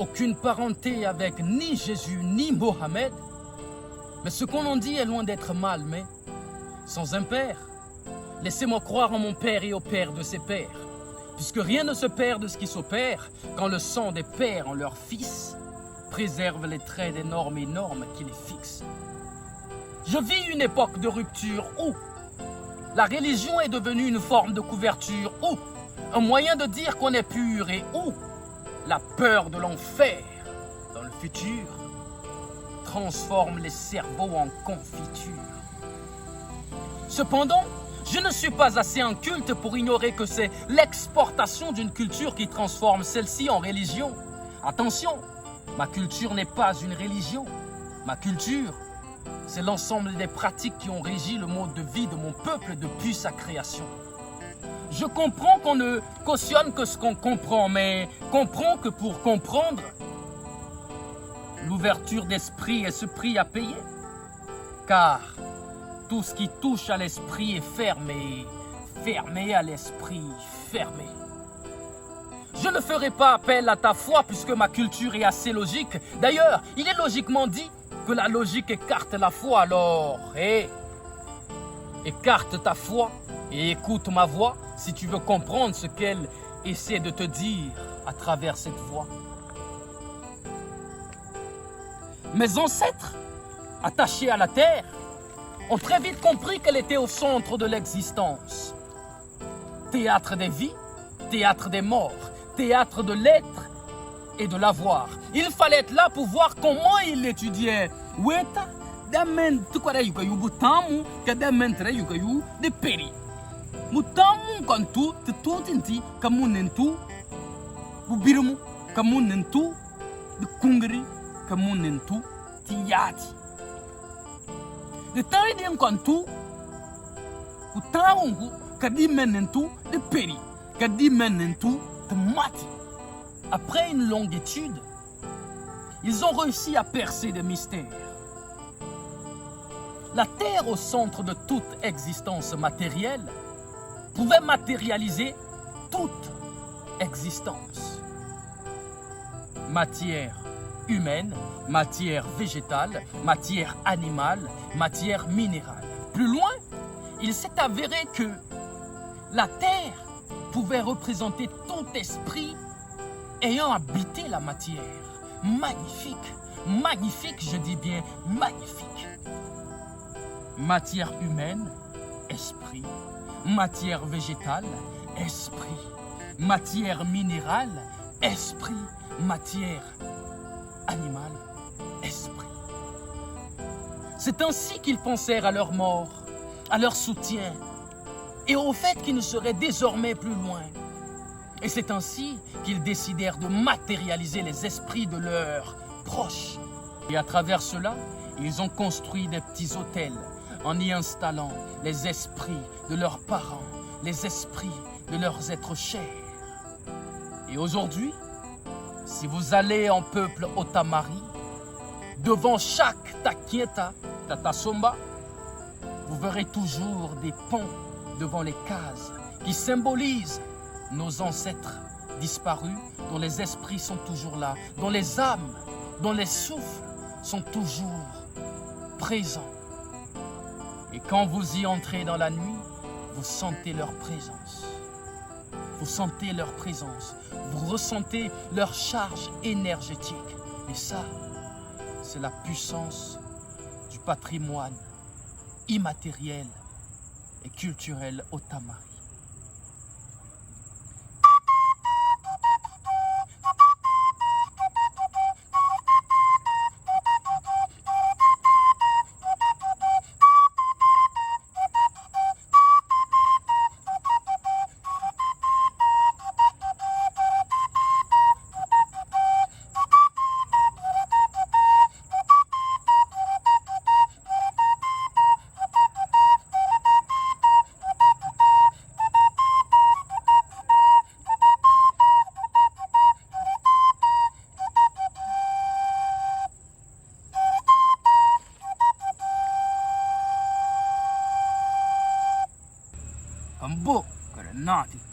aucune parenté avec ni Jésus ni Mohamed. Mais ce qu'on en dit est loin d'être mal, mais sans un père, laissez-moi croire en mon père et au père de ses pères, puisque rien ne se perd de ce qui s'opère quand le sang des pères en leurs fils préserve les traits des normes énormes qui les fixent. Je vis une époque de rupture où la religion est devenue une forme de couverture, où un moyen de dire qu'on est pur, et où la peur de l'enfer dans le futur transforme les cerveaux en confiture. Cependant, je ne suis pas assez inculte pour ignorer que c'est l'exportation d'une culture qui transforme celle-ci en religion. Attention, ma culture n'est pas une religion. Ma culture, c'est l'ensemble des pratiques qui ont régi le mode de vie de mon peuple depuis sa création. Je comprends qu'on ne cautionne que ce qu'on comprend, mais comprends que pour comprendre, l'ouverture d'esprit est ce prix à payer. Car tout ce qui touche à l'esprit est fermé, fermé à l'esprit, fermé. Je ne ferai pas appel à ta foi puisque ma culture est assez logique. D'ailleurs, il est logiquement dit que la logique écarte la foi. Alors, écarte ta foi et écoute ma voix si tu veux comprendre ce qu'elle essaie de te dire à travers cette voix. Mes ancêtres, attachés à la terre, ont très vite compris qu'elle était au centre de l'existence. Théâtre des vies, théâtre des morts, théâtre de l'être et de l'avoir. Il fallait être là pour voir comment il l'étudiait. Weta, damen tukara yukayu butamu, kadamen tra yukayu de peri. Mutamu kantu tetutinti kamunentu, bubirumu kamunentu, de kungri kamunentu tiyati. De taidem kantu, utaungu kadimenentu de peri, kadimenentu de mati. Après une longue étude, ils ont réussi à percer des mystères. La Terre, au centre de toute existence matérielle, pouvait matérialiser toute existence. Matière humaine, matière végétale, matière animale, matière minérale. Plus loin, il s'est avéré que la Terre pouvait représenter tout esprit ayant habité la matière. Magnifique, magnifique, je dis bien magnifique. Matière humaine, esprit. Matière végétale, esprit. Matière minérale, esprit. Matière animale, esprit. C'est ainsi qu'ils pensèrent à leur mort, à leur soutien et au fait qu'ils ne seraient désormais plus loin. Et c'est ainsi qu'ils décidèrent de matérialiser les esprits de leurs proches. Et à travers cela, ils ont construit des petits hôtels en y installant les esprits de leurs parents, les esprits de leurs êtres chers. Et aujourd'hui, si vous allez en peuple Otamari, devant chaque Takieta, Tatasomba, vous verrez toujours des ponts devant les cases qui symbolisent nos ancêtres disparus, dont les esprits sont toujours là, dont les âmes, dont les souffles sont toujours présents. Et quand vous y entrez dans la nuit, vous sentez leur présence. Vous sentez leur présence. Vous ressentez leur charge énergétique. Et ça, c'est la puissance du patrimoine immatériel et culturel Otamari. Ambo, Karanati.